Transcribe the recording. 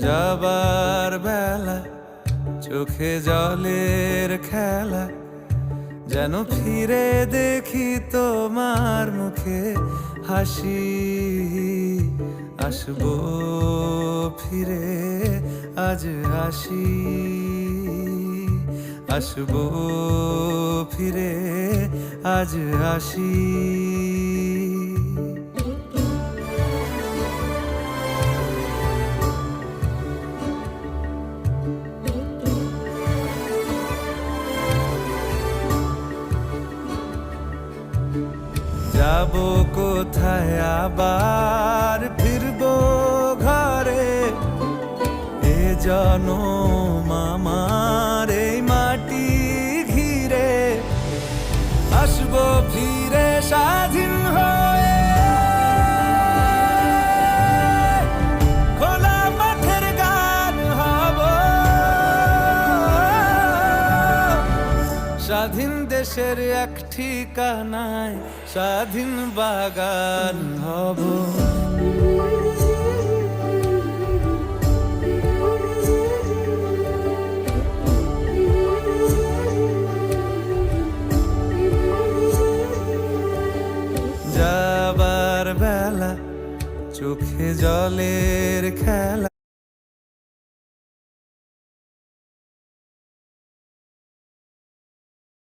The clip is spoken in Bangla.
যাবার বেলা চোখে জলের খেলা, যেন ফিরে দেখি তোমার মুখে হাসি। আসবো ফিরে আজ আসি, আসবো ফিরে আজ আসি। যাবো কোথায় আবার ফিরবো ঘরে, এ জনম আমার এই মাটি ঘিরে। আসবো ফিরে স্বাধীন হয়ে, খোলা মাঠের গান হব, স্বাধীন দেশের এক ঠিকানায় স্বাধীন বাগান হব। যাবার বেলা চোখে জলের খেলা।